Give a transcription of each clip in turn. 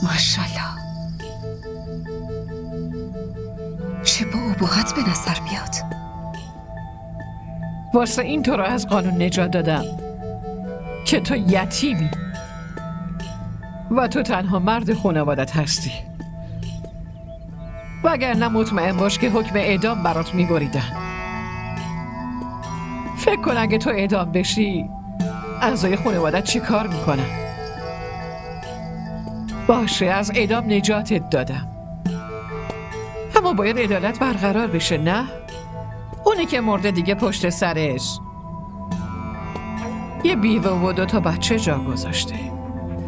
ماشاءالله، چه با ابهت به نظر میاد. واسه این تو رو از قانون نجات دادم که تو یتیمی و تو تنها مرد خانوادت هستی، وگرنه مطمئن باش که حکم اعدام برات میبریدن. فکر کن اگه تو اعدام بشی اعضای خانوادت چی کار میکنن؟ باشه، از اعدام نجاتت دادم، اما باید عدالت برقرار بشه، نه؟ اونی که مرده دیگه پشت سرش یه بیوه و 2 تا بچه جا گذاشته،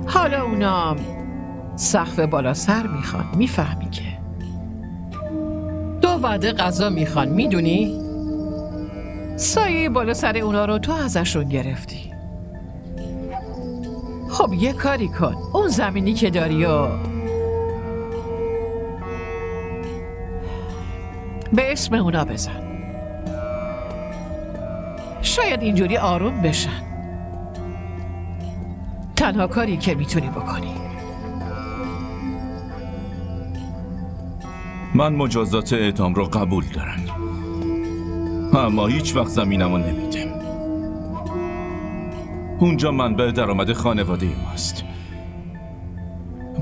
حالا اونام سقف بالا سر میخوان، میفهمی که 2 وعده غذا میخوان، میدونی؟ سایه بالا سر اونا رو تو ازشون گرفتی. خب یه کاری کن، اون زمینی که داری و به اسم اونا بزن، شاید اینجوری آروم بشن. تنها کاری که میتونی بکنی. من مجازات اعدام رو قبول دارم، اما هیچ وقت زمینمو نمیدم. اونجا منبع درآمد خانواده ماست.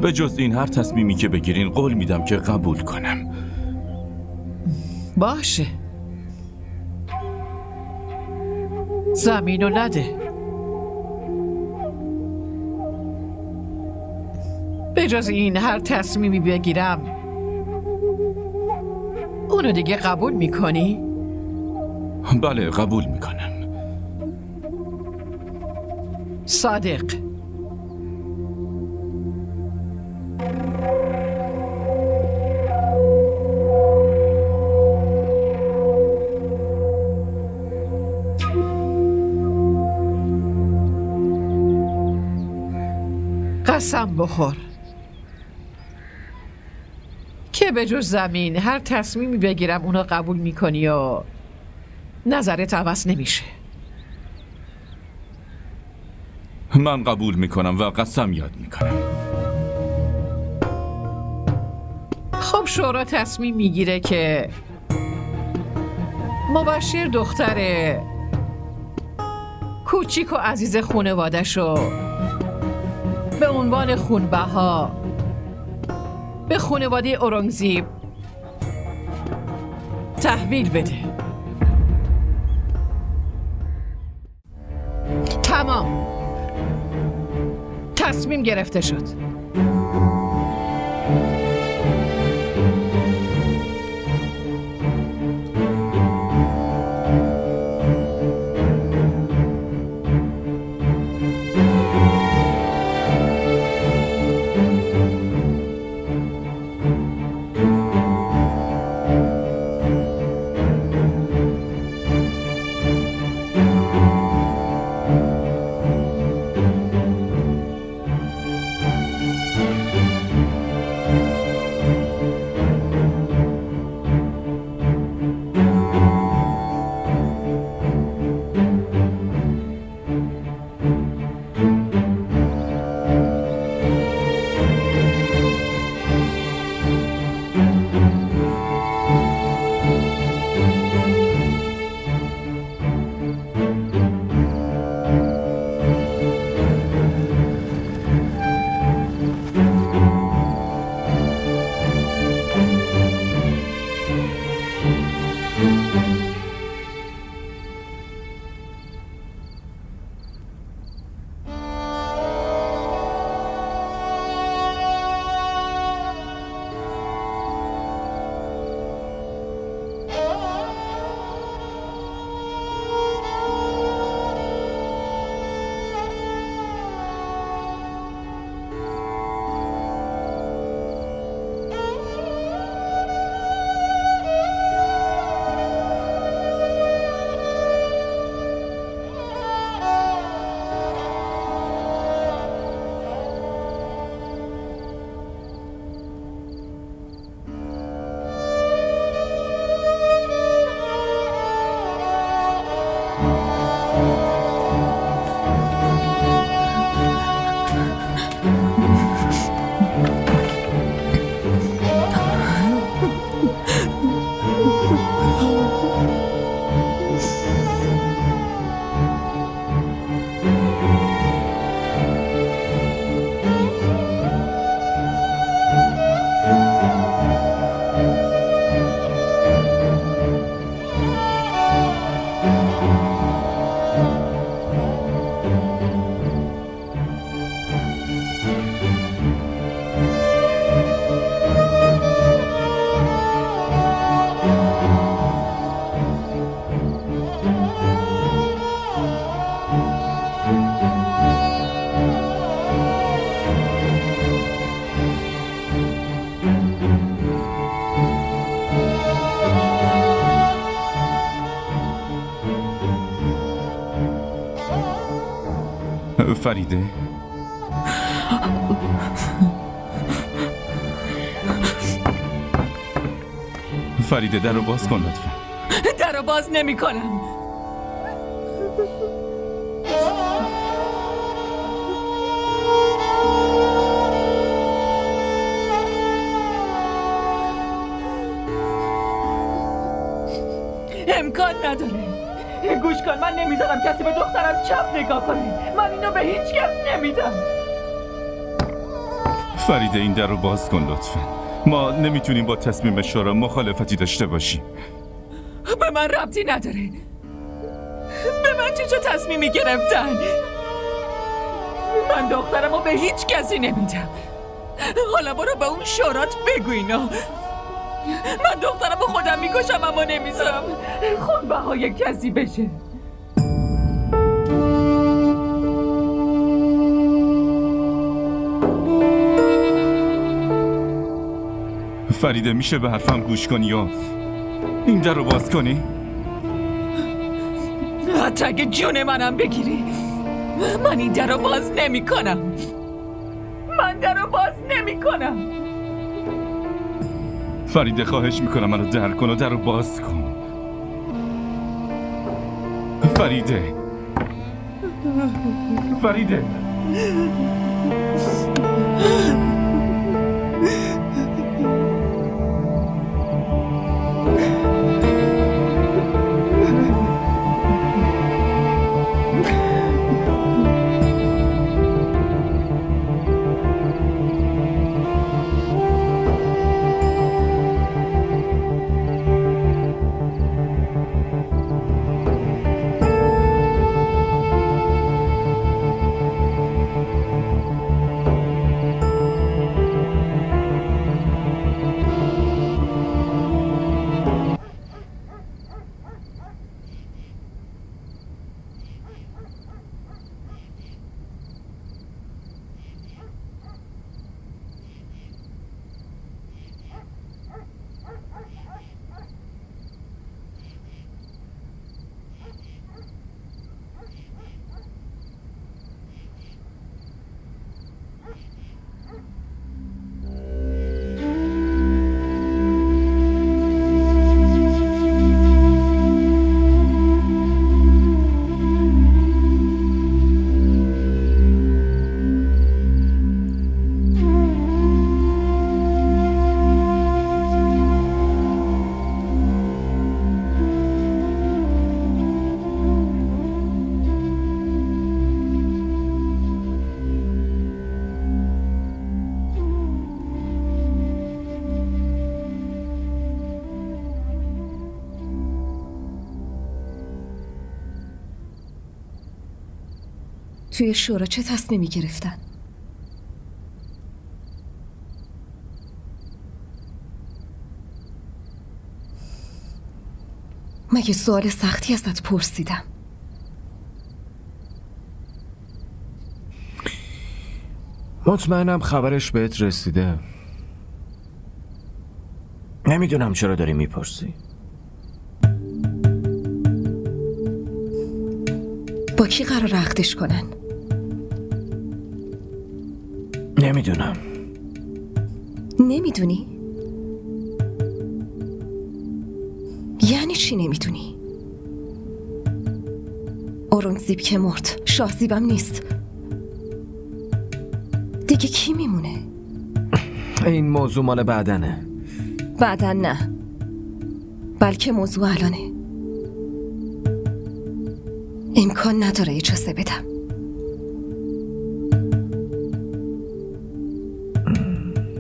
به جز این هر تصمیمی که بگیرین قول میدم که قبول کنم. باشه، زمینو نده. به جز این هر تصمیمی بگیرم اونو دیگه قبول میکنی؟ بله، قبول میکنم. صادق، قسم بخور که به جز زمین هر تصمیمی بگیرم اونو قبول میکنی و نظرت عوض نمیشه. من قبول میکنم و قسم یاد میکنم. خب شورا تصمیم میگیره که مبشر دختر کوچیک و عزیز خانواده‌شو به عنوان خونبها به خانواده اورنگزیب تحویل بده. تمام، تصمیم گرفته شد. فریده؟ فریده در رو باز کن لطفا. در رو باز نمی کنم. امکان نداره. گوش کن، من نمیذارم کسی به دخترم چپ نگاه کنه. من اینو به هیچ کس نمیدم. فریده این در رو باز کن لطفا. ما نمیتونیم با تصمیم شورا مخالفتی داشته باشیم. به من ربطی نداره. به من چه تصمیمی گرفتن؟ من دخترمو به هیچ کسی نمیدم. حالا برو به اون شورات بگو اینا. من دخترمو خودم میکشم اما نمیذارم خون بهای کسی بشه. فریده میشه به حرفم گوش کنی یا این در رو باز کنی؟ حتی اگه جون منم بگیری من این در رو باز نمی کنم. من در رو باز نمی کنم. فریده خواهش میکنم منو در کن و در رو باز کن. فریده فریده توی شورا چه تصمیمی گرفتن؟ مگه سوال سختی ازت پرسیدم؟ مطمئنم خبرش بهت رسیده. نمیدونم چرا داری میپرسی. با کی قرار عقدش کنن؟ نمیدونم. نمیدونی؟ یعنی چی نمیدونی؟ اورنگزیب که مرد، شاهزیبم نیست. دیگه کی میمونه؟ این موضوع مال بعدنه. بعدن نه، بلکه موضوع الانه. امکان نداره اجازه بدم.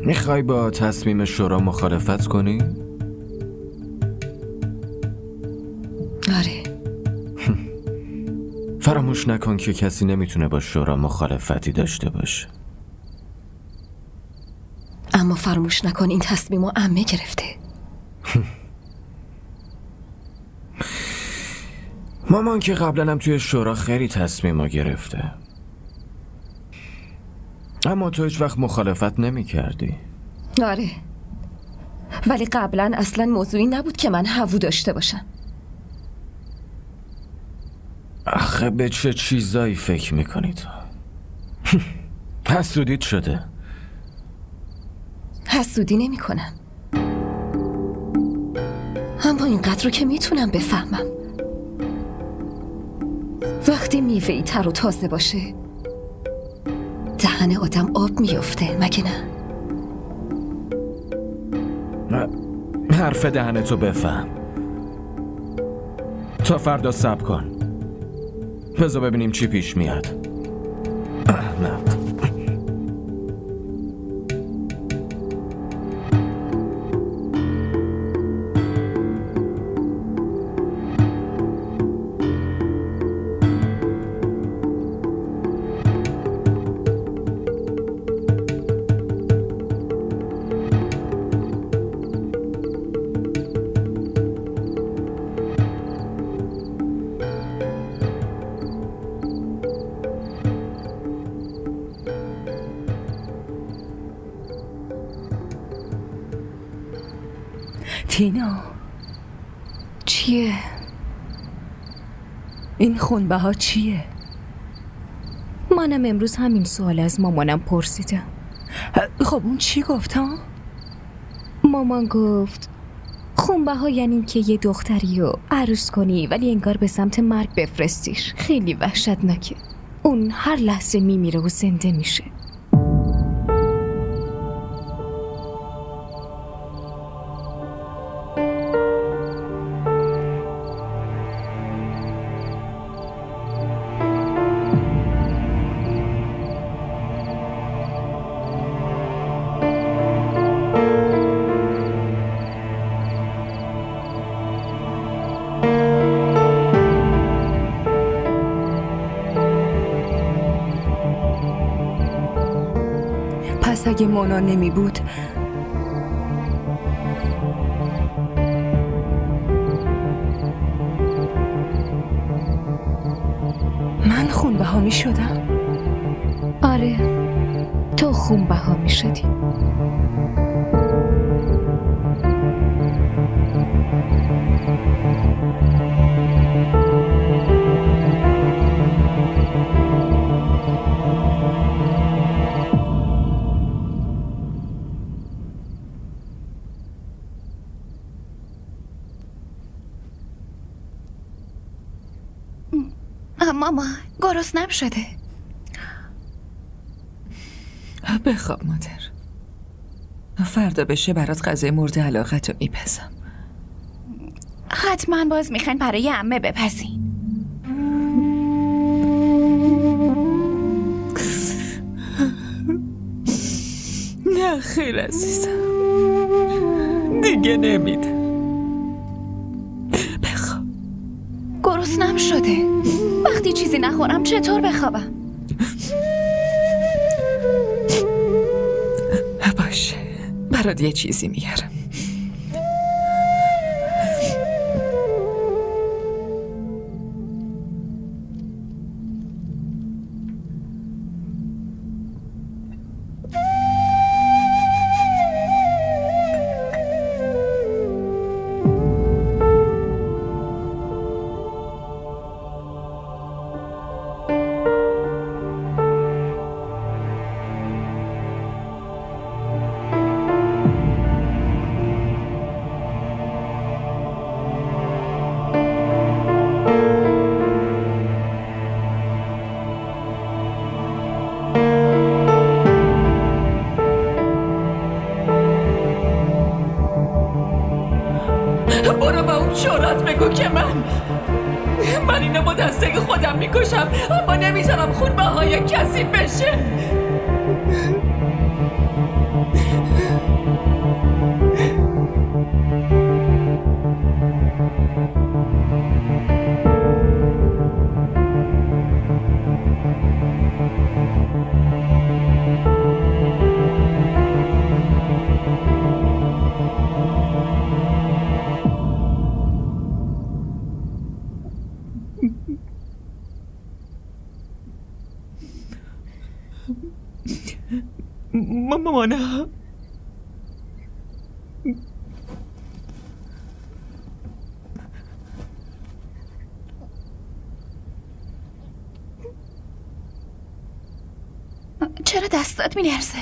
میخوای با تصمیم شورا مخالفت کنی؟ آره. فراموش نکن که کسی نمیتونه با شورا مخالفتی داشته باشه. اما فراموش نکن این تصمیمو عمه گرفته. مامان که قبلا هم توی شورا خیلی تصمیما گرفته، اما تو هیچ وقت مخالفت نمی کردی. آره، ولی قبلا اصلا موضوعی نبود که من هوو داشته باشم. آخه به چه چیزایی فکر میکنی تو؟ حسودیت شده. حسودی نمی کنم، اما اینقدر رو که میتونم بفهمم. وقتی میوه‌ای تر و تازه باشه دهن آدم آب میفته، مگه نه؟ حرف دهنتو بفهم. تا فردا صبر کن، بذار ببینیم چی پیش میاد. احمق. تینا، چیه؟ این خونبها چیه؟ منم امروز همین سوال از مامانم پرسیدم. خب اون چی گفت ها؟ مامان گفت خونبها یعنی که یه دختری رو عروس کنی ولی انگار به سمت مرگ بفرستیش. خیلی وحشتناکه. اون هر لحظه میمیره و زنده میشه. پس اگه مونا نمی بود من خونبها می شدم. آره، تو خونبها میشدی. ماما گرسنم شده. بخواب مادر، فردا بشه برات غذای مورد علاقت رو میپزم. حتما باز میخواین برای عمه بپزین. نه خیر عزیزم، دیگه نمیده. بخواب. گرسنم شده. وقتی چیزی نخورم چطور بخوابم؟ باشه، برات یه چیزی میارم. برو با اون شورات بگو که من اینو با دسته خودم میکشم، اما نمیذارم خونبهای کسی بشه. مامان چرا دستات میلرزه؟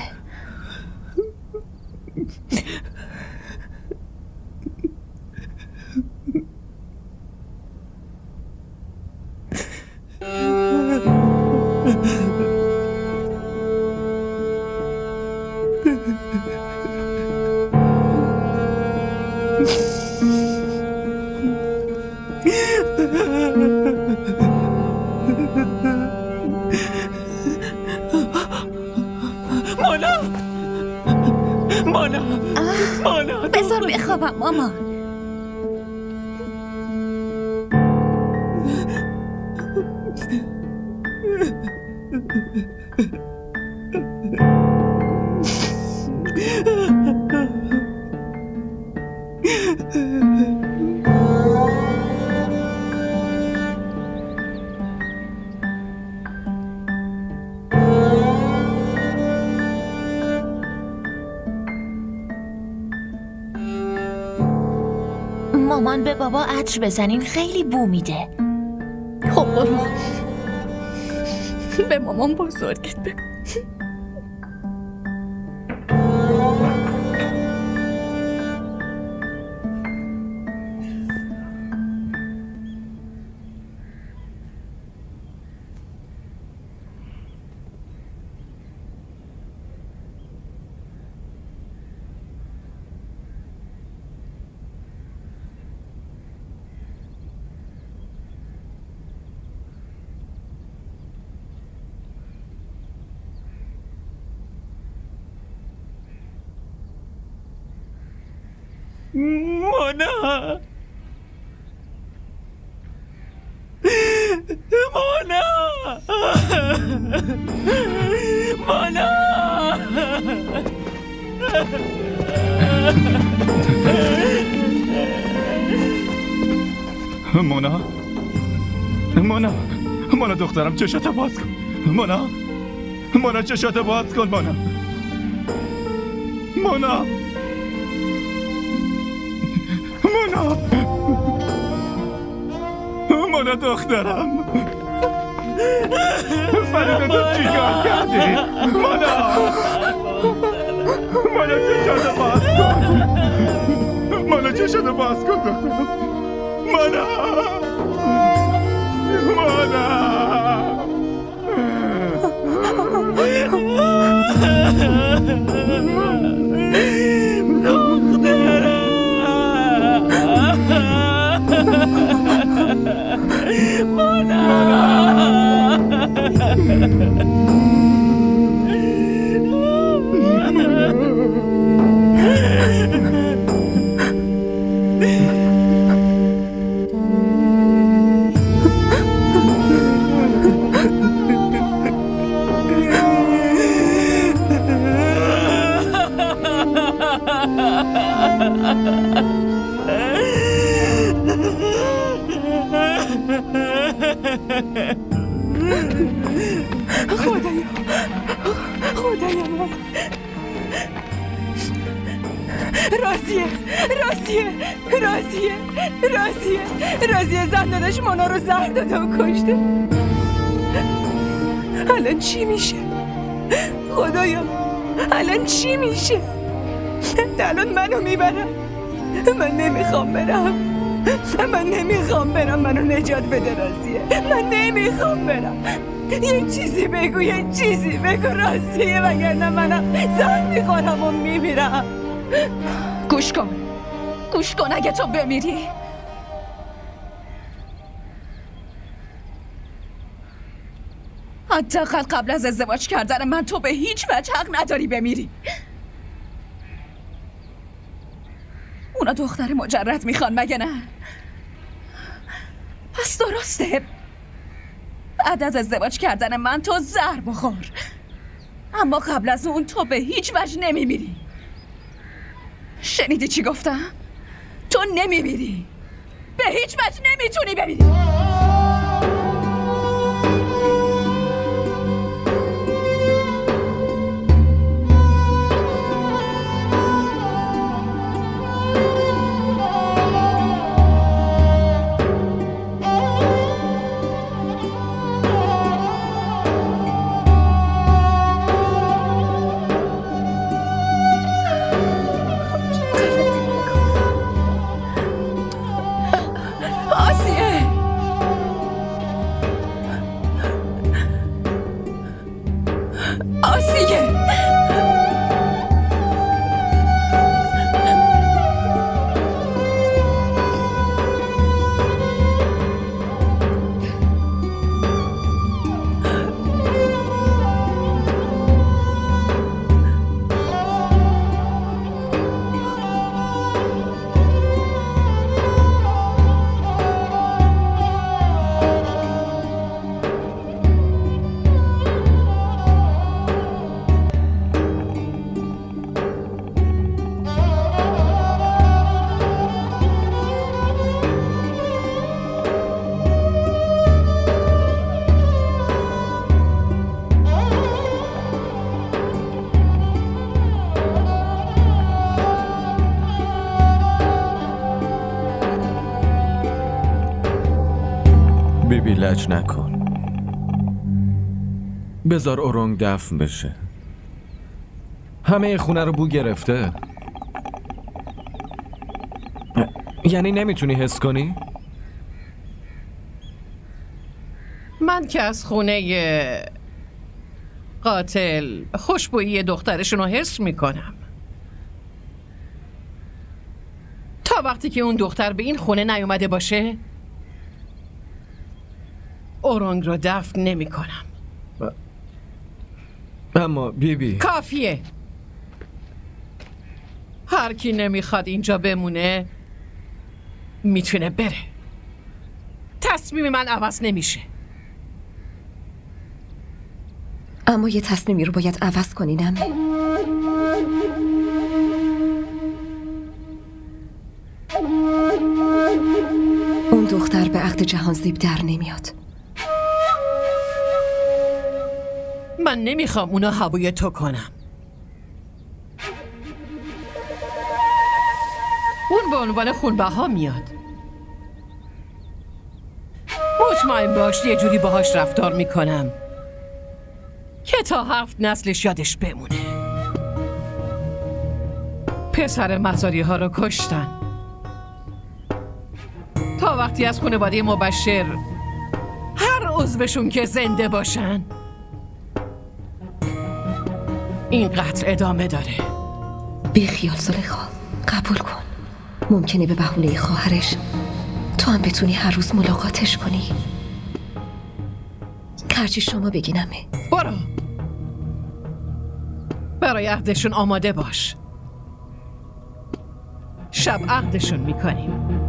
مانا مانا مانا بذار بخوابم مامان. مامان به بابا عطر بزنین، خیلی بو میده. خب برو به مامان بزرگت بگو. مانا مانا مانا مونا مونا مونا دخترم چشاتو باز کن. مونا مونا چشاتو باز کن. مونا مونا مونا مونا دخترم فریده تو چی کار کردی؟ مونا مونا چشاتو باز کن. مونا چشاتو باز کن دخترم. مونا مونا خدایا من راضیه زن داداش مونا رو زهر داده و کشته. الان چی میشه؟ خدایا الان چی میشه؟ الان منو میبرم. من نمیخوام برم. منو نجات بده راضیه. من نمیخوام برم. یه چیزی بگو راضیه، وگرنه منم زهر میخورم و میمیرم. گوش کن اگه تو بمیری حداقل قبل از ازدواج کردن من تو به هیچ وجه حق نداری بمیری. اونا دختر مجرد میخوان مگه نه؟ پس درسته بعد از ازدواج کردن من تو زهر بخور، اما قبل از اون تو به هیچ وجه نمیمیری. شنیدی چی گفتم؟ تو نمیمیری، به هیچ وجه نمیتونی بمیری. بیبی لج نکن. بذار اورنگ دفن بشه. همه خونه رو بو گرفته. یعنی نمیتونی حس کنی؟ من که از خونه قاتل خوشبویی دخترشون رو حس میکنم. تا وقتی که اون دختر به این خونه نیومده باشه اورنگ رو دفن نمی کنم. اما بیبی کافیه. هر کی نمیخواد اینجا بمونه میتونه بره. تصمیم من عوض نمیشه. اما یه تصمیمی رو باید عوض کنینم. اون دختر به عقد جهانزیب در نمیاد. من نمیخوام اونا هوای تو کنم. اون به عنوان خونبها میاد. مطمئن باش یه جوری باهاش رفتار میکنم که تا 7 نسلش یادش بمونه. پسر مزاری ها رو کشتن. تا وقتی از خانواده مبشر هر عضوشون که زنده باشن این قتل ادامه داره. بی خیال زلیخا، قبول کن. ممکنه به بهونه خواهرش تو هم بتونی هر روز ملاقاتش کنی. هرچی شما بگینمه. برو برای عقدشون آماده باش. شب عقدشون میکنیم.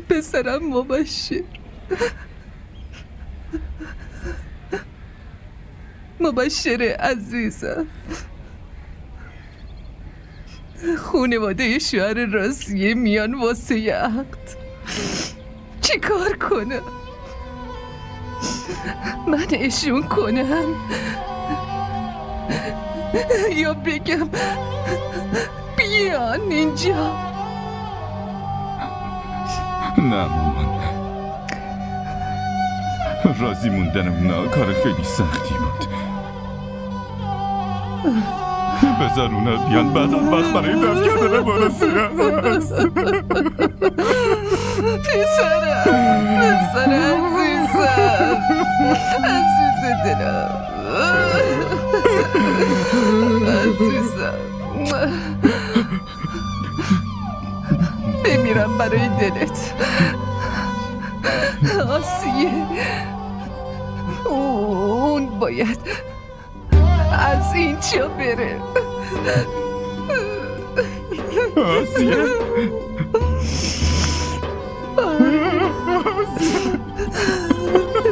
پسرم مبشر، مبشر عزیزم، خانواده شوهر راضیه میان واسه عقد. چی کار کنم؟ من اشون کنم یا بگم بیان اینجا؟ نه مامان، راضی موندن اونا کار خیلی سختی بود. بذار اونا بیان، بعدم وقت برای دفت کردن مناسب هست. پسر عزیزم، عزیز دلم، عزیزم، بمیرم برای دلت. آسیه، اون باید از اینجا بره. آسیه،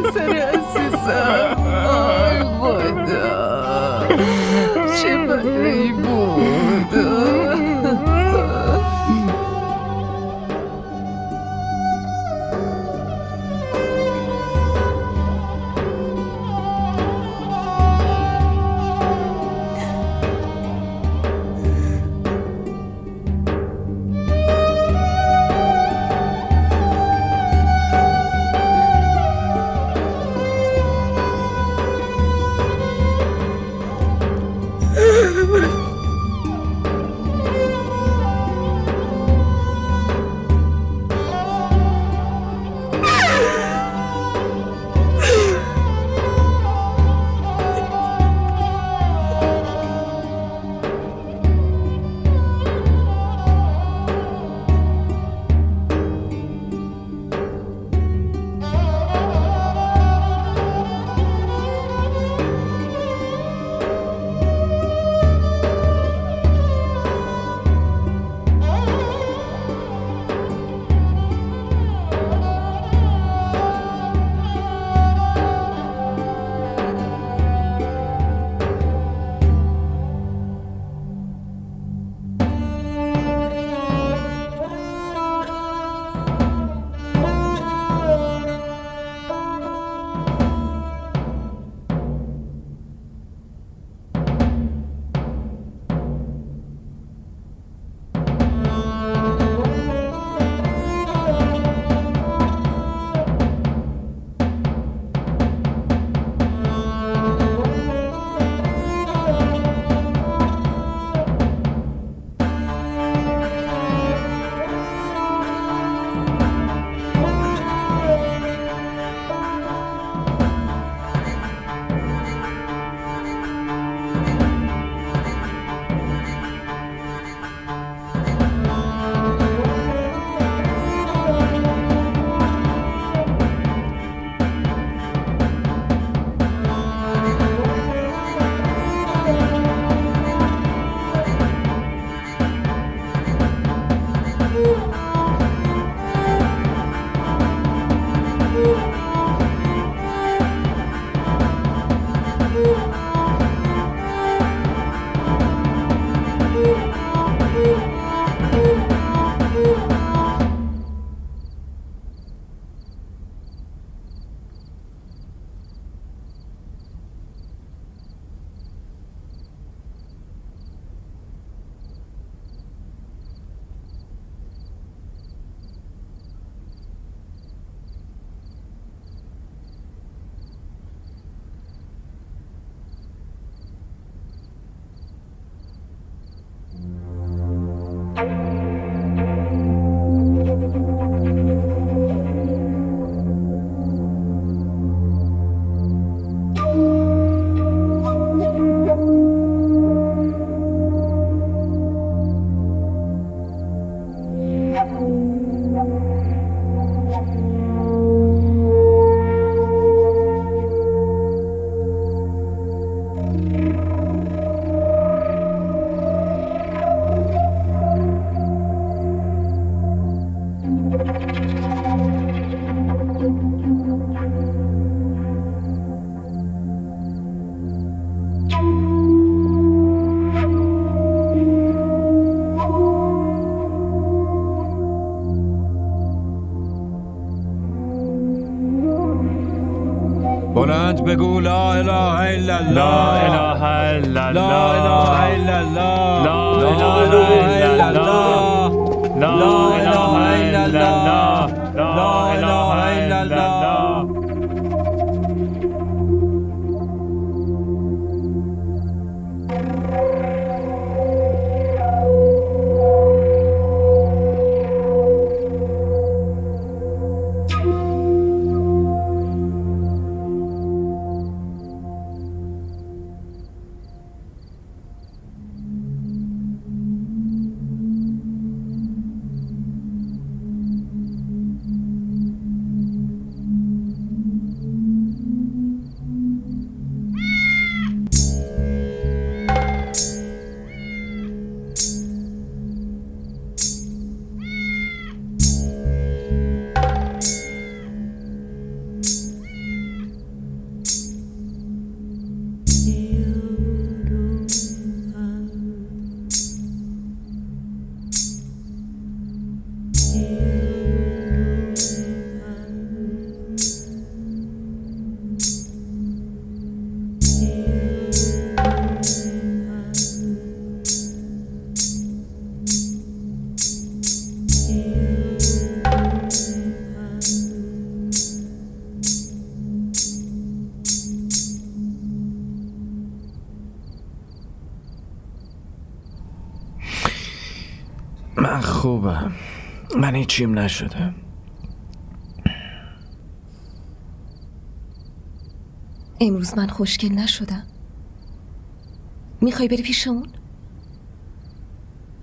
پسر عزیزم، آی خدا، چه بلایی بود. بلند بگو لا اله الا الله، لا اله الا الله، لا اله الا الله، لا اله الا الله، لا اله الا الله، لا اله الا الله. من خوبم، من هیچیم نشده. امروز من خوشگل نشدم. میخوای بری پیش اون؟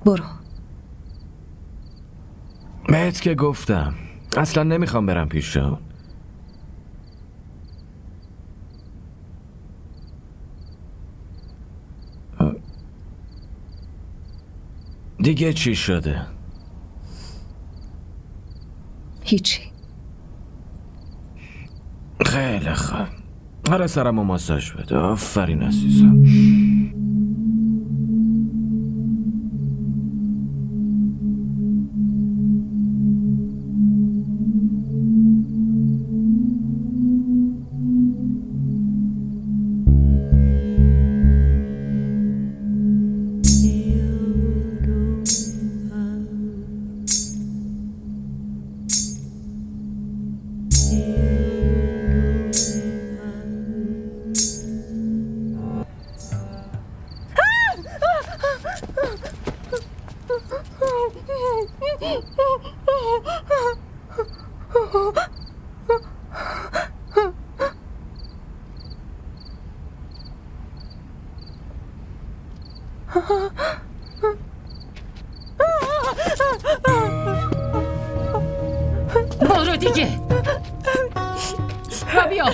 برو. بهت که گفتم اصلا نمیخوام برم پیش اون. دیگه چی شده؟ هیچی. خیلی خوب. آره سرمو ماساژ بده. آفرین عزیزم. برو دیگه. بیا.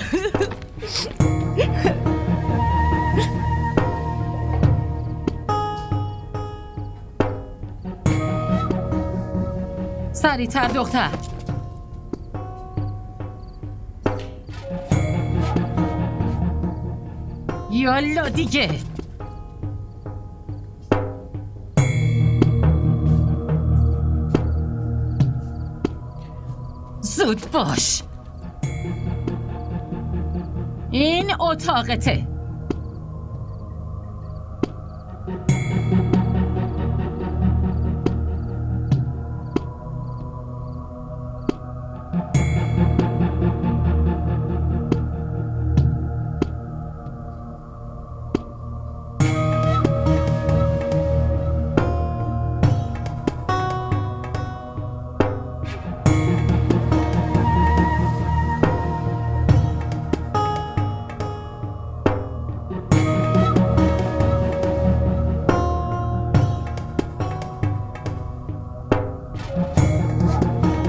سریعتر دختر. یالا دیگه. زود باش. این اتاقته.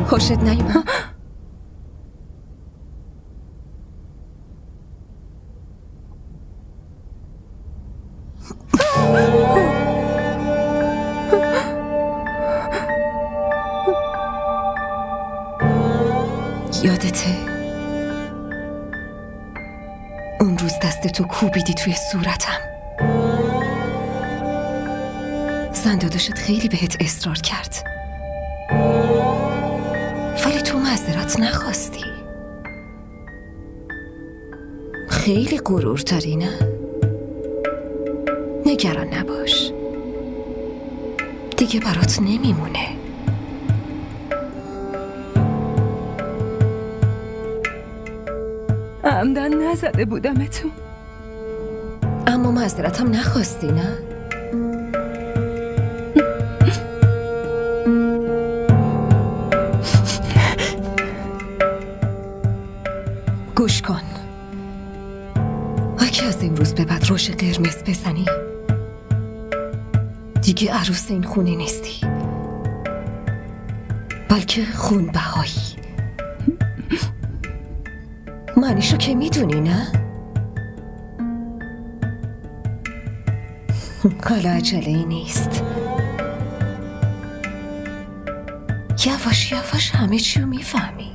خوشت نیومد؟ یادته اون روز دستتو کوبیدی توی صورتم؟ زنداداشت خیلی بهت اصرار کرد ولی تو معذرت نخواستی. خیلی غرور داری نه؟ نگران نباش، دیگه برات نمیمونه. عمدن نزده بودمتون. اما معذرتم نخواستی نه؟ گوش کن، اگه از امروز به بعد روش قرمز بزنی دیگه عروس این خونه نیستی، بلکه خون بهایی. معنیشو که میدونی نه؟ حالا عجله ای نیست، یواش یواش همه چیو میفهمی.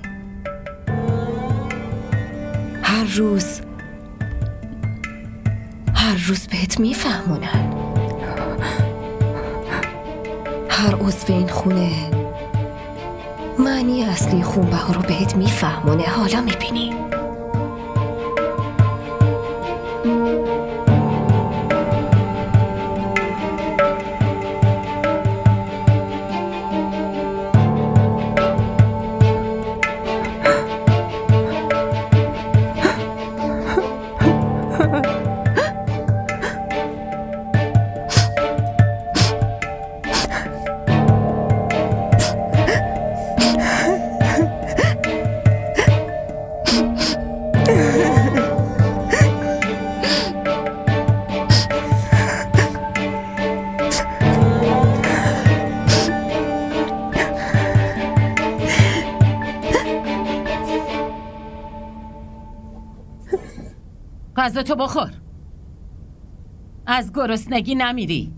هر روز بهت میفهمونن. هر عضو این خونه معنی اصلی خونبها رو بهت میفهمونه. حالا میبینی. غذا تو بخور، از گرسنگی نمیری.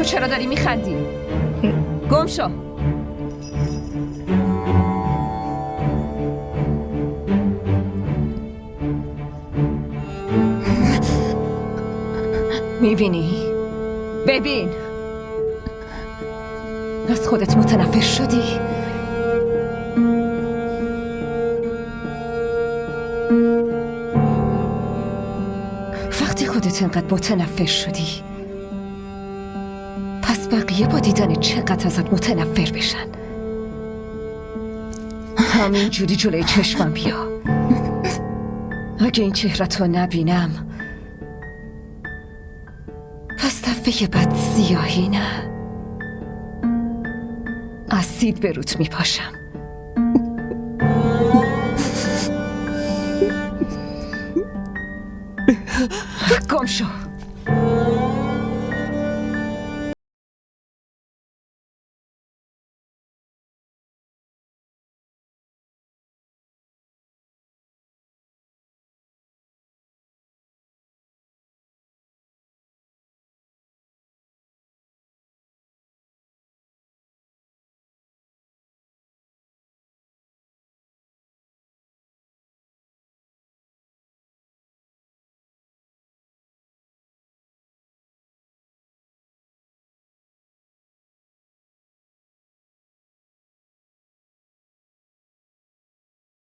چرا داری میخندی؟ گم شو. میبینی؟ ببین، از خودت متنفر شدی؟ وقتی خودت انقدر متنفر شدی پس بقیه با دیدن چقدر ازت متنفر بشن. همین جوری جلوی چشمم بیا. اگه این چهره‌تو نبینم پس دفعه بعد سیاهی نه، اسید به روت میپاشم. گم شو.